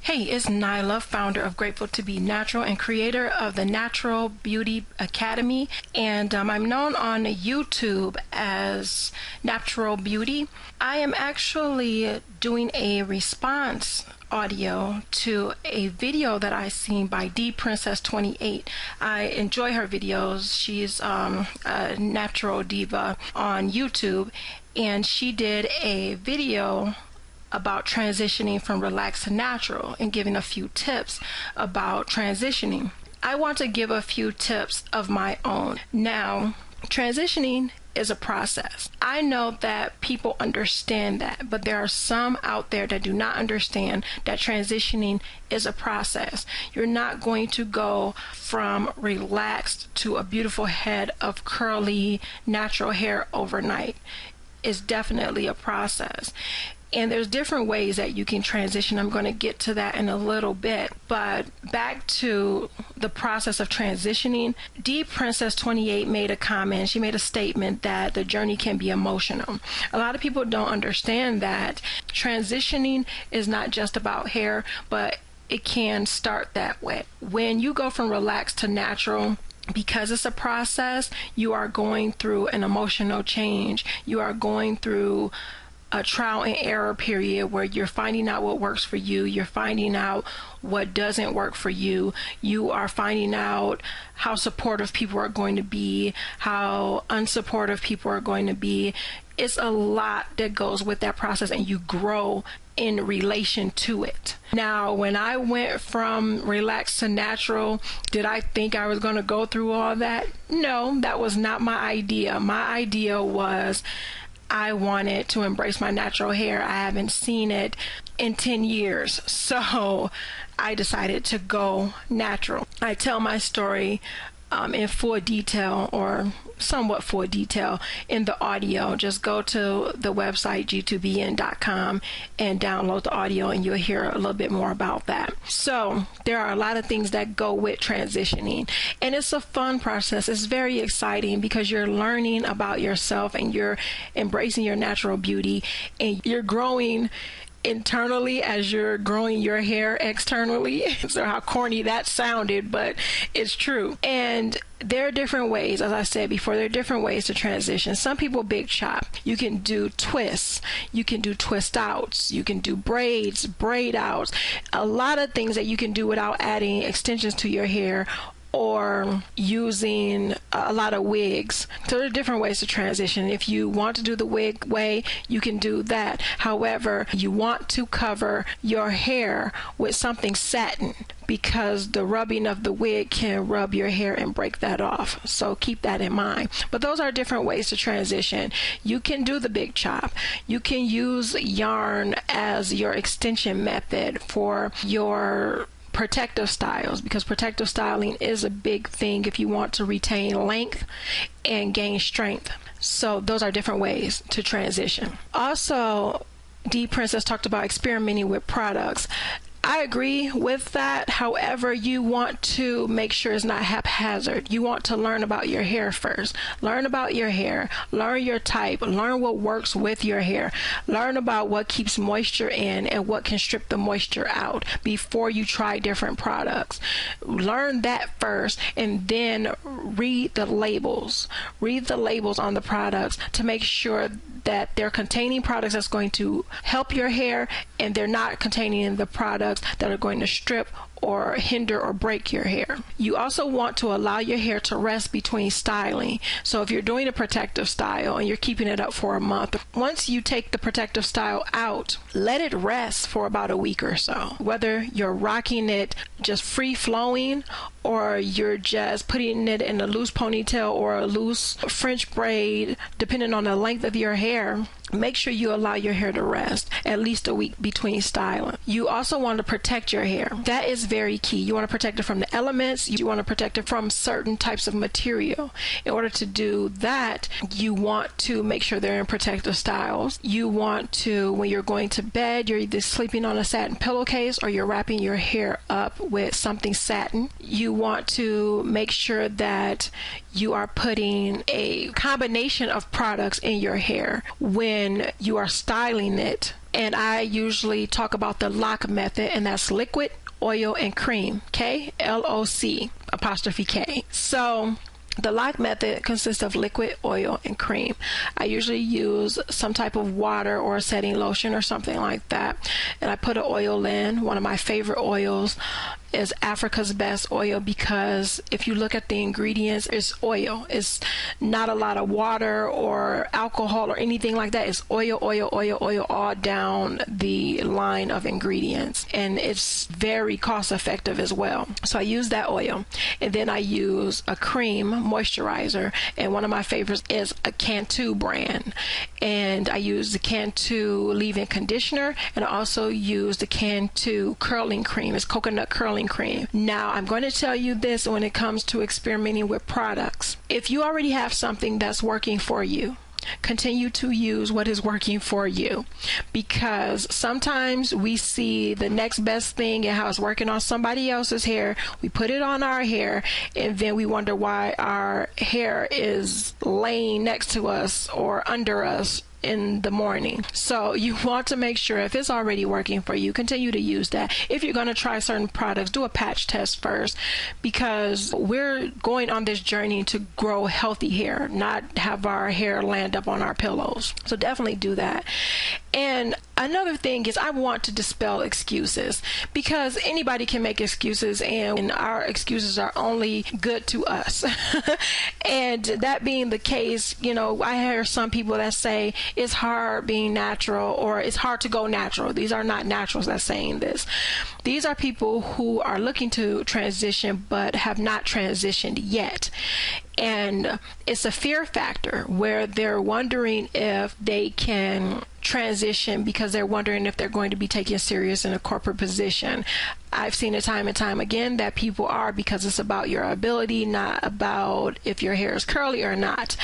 Hey, it's Nyla, founder of Grateful to Be Natural and creator of the Natural Beauty Academy. And I'm known on YouTube as Natural Beauty. I am actually doing a response audio to a video that I seen by DPrincess28. I enjoy her videos. She's a natural diva on YouTube, and she did a video about transitioning from relaxed to natural and giving a few tips about transitioning. I want to give a few tips of my own. Now, transitioning is a process. I know that people understand that, but there are some out there that do not understand that transitioning is a process. You're not going to go from relaxed to a beautiful head of curly natural hair overnight. It's definitely a process. And there's different ways that you can transition. I'm going to get to that in a little bit. But back to the process of transitioning, DPrincess28 made a comment. She made a statement that the journey can be emotional. A lot of people don't understand that transitioning is not just about hair, but it can start that way. When you go from relaxed to natural, because it's a process, you are going through an emotional change. You are going through a trial and error period where you're finding out what works for you. You're finding out what doesn't work for you. You are finding out how supportive people are going to be, how unsupportive people are going to be. It's a lot that goes with that process, and you grow in relation to it. Now, when I went from relaxed to natural, did I think I was going to go through all that? No, that was not my idea. My idea was I wanted to embrace my natural hair. I haven't seen it in 10 years, so I decided to go natural. I tell my story in full detail, or somewhat full detail, in the audio. Just go to the website g2bn.com and download the audio, and you'll hear a little bit more about that. So there are a lot of things that go with transitioning, and it's a fun process. It's very exciting because you're learning about yourself and you're embracing your natural beauty, and you're growing internally as you're growing your hair externally. So how corny that sounded, but it's true. And there are different ways, as I said before, there are different ways to transition. Some people big chop. You can do twists. You can do twist outs. You can do braids, braid outs. A lot of things that you can do without adding extensions to your hair or using a lot of wigs. So there are different ways to transition. If you want to do the wig way, you can do that. However, you want to cover your hair with something satin, because the rubbing of the wig can rub your hair and break that off. So keep that in mind. But those are different ways to transition. You can do the big chop. You can use yarn as your extension method for your protective styles, because protective styling is a big thing if you want to retain length and gain strength. So those are different ways to transition. Also, D Princess talked about experimenting with products. I agree with that. However, you want to make sure it's not haphazard. You want to learn about your hair first. Learn about your hair. Learn your type. Learn what works with your hair. Learn about what keeps moisture in and what can strip the moisture out before you try different products. Learn that first, and then read the labels. Read the labels on the products to make sure that they're containing products that's going to help your hair, and they're not containing the products that are going to strip or hinder or break your hair. You also want to allow your hair to rest between styling. So if you're doing a protective style and you're keeping it up for a month, once you take the protective style out, let it rest for about a week or so. Whether you're rocking it just free flowing, or you're just putting it in a loose ponytail or a loose French braid, depending on the length of your hair, make sure you allow your hair to rest at least a week between styling. You also want to protect your hair. That is very key. You want to protect it from the elements. You want to protect it from certain types of material. In order to do that, you want to make sure they're in protective styles. You want to, when you're going to bed, you're either sleeping on a satin pillowcase or you're wrapping your hair up with something satin. You want to make sure that you are putting a combination of products in your hair when you are styling it And I usually talk about the LOC method, and that's liquid, oil, and cream. KLOC apostrophe K. So the LOC method consists of liquid, oil, and cream. I usually use some type of water or a setting lotion or something like that, and I put an oil in. One of my favorite oils is Africa's Best oil, because if you look at the ingredients, it's oil. It's not a lot of water or alcohol or anything like that. It's oil, oil, oil, oil all down the line of ingredients, and it's very cost effective as well. So I use that oil, and then I use a cream moisturizer, and one of my favorites is a Cantu brand, and I use the Cantu leave-in conditioner, and I also use the Cantu curling cream. It's coconut curling cream. Now, I'm going to tell you this when it comes to experimenting with products. If you already have something that's working for you, continue to use what is working for you, because sometimes we see the next best thing and how it's working on somebody else's hair. We put it on our hair, and then we wonder why our hair is laying next to us or under us in the morning. So you want to make sure if it's already working for you, continue to use that. If you're going to try certain products, do a patch test first, because we're going on this journey to grow healthy hair, not have our hair land up on our pillows. So definitely do that. And another thing is, I want to dispel excuses, because anybody can make excuses, and our excuses are only good to us. And that being the case, you know, I hear some people that say it's hard being natural, or it's hard to go natural. These are not naturals that's saying this. These are people who are looking to transition but have not transitioned yet. And it's a fear factor where they're wondering if they can transition because they're wondering if they're going to be taken serious in a corporate position. I've seen it time and time again that people are, because it's about your ability, not about if your hair is curly or not.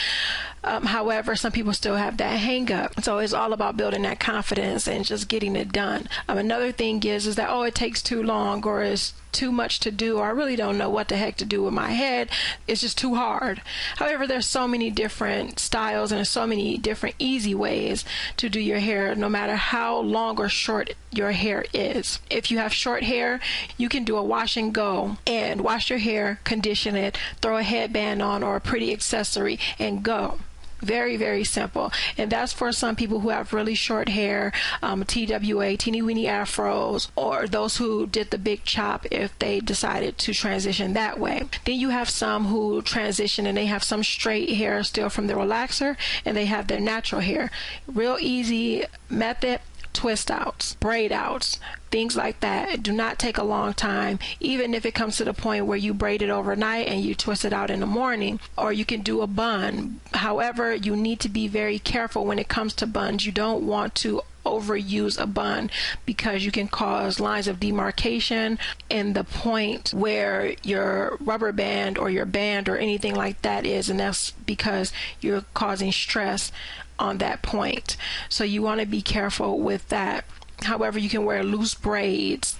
However, some people still have that hang up. So it's all about building that confidence and just getting it done. Another thing is that, oh, it takes too long, or it's too much to do, or I really don't know what the heck to do with my head. It's just too hard. However, there's so many different styles and so many different easy ways to do your hair, no matter how long or short your hair is. If you have short hair, you can do a wash and go and wash your hair, condition it, throw a headband on or a pretty accessory, and go. Very, very simple. And that's for some people who have really short hair, TWA, teeny weeny afros, or those who did the big chop if they decided to transition that way. Then you have some who transition and they have some straight hair still from the relaxer, and they have their natural hair. Real easy method. Twist outs, braid outs, things like that. It do not take a long time, even if it comes to the point where you braid it overnight and you twist it out in the morning, or you can do a bun. However, you need to be very careful when it comes to buns. You don't want to overuse a bun, because you can cause lines of demarcation in the point where your rubber band or your band or anything like that is, and that's because you're causing stress on that point. So you want to be careful with that. However, you can wear loose braids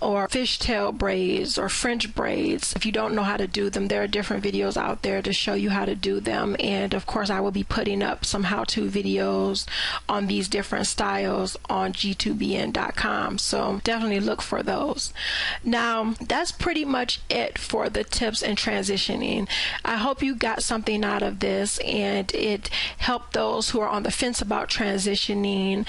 or fishtail braids or French braids. If you don't know how to do them, there are different videos out there to show you how to do them. And of course, I will be putting up some how-to videos on these different styles on g2bn.com. So definitely look for those. Now, that's pretty much it for the tips in transitioning. I hope you got something out of this, and it helped those who are on the fence about transitioning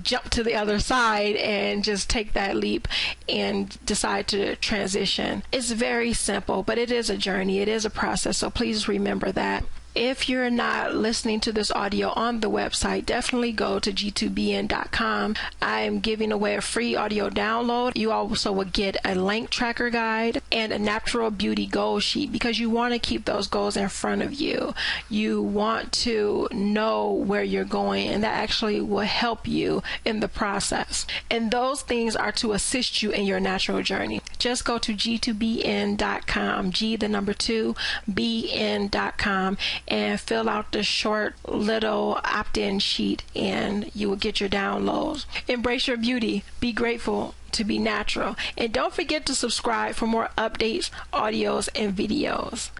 jump to the other side and just take that leap and decide to transition. It's very simple, but it is a journey. It is a process. So please remember that. If you're not listening to this audio on the website, definitely go to g2bn.com. I'm giving away a free audio download. You also will get a length tracker guide and a natural beauty goal sheet, because you want to keep those goals in front of you. You want to know where you're going, and that actually will help you in the process. And those things are to assist you in your natural journey. Just go to g2bn.com, G the number 2, bn.com, and fill out the short little opt-in sheet, and you will get your downloads. Embrace your beauty. Be grateful to be natural. And don't forget to subscribe for more updates, audios, and videos.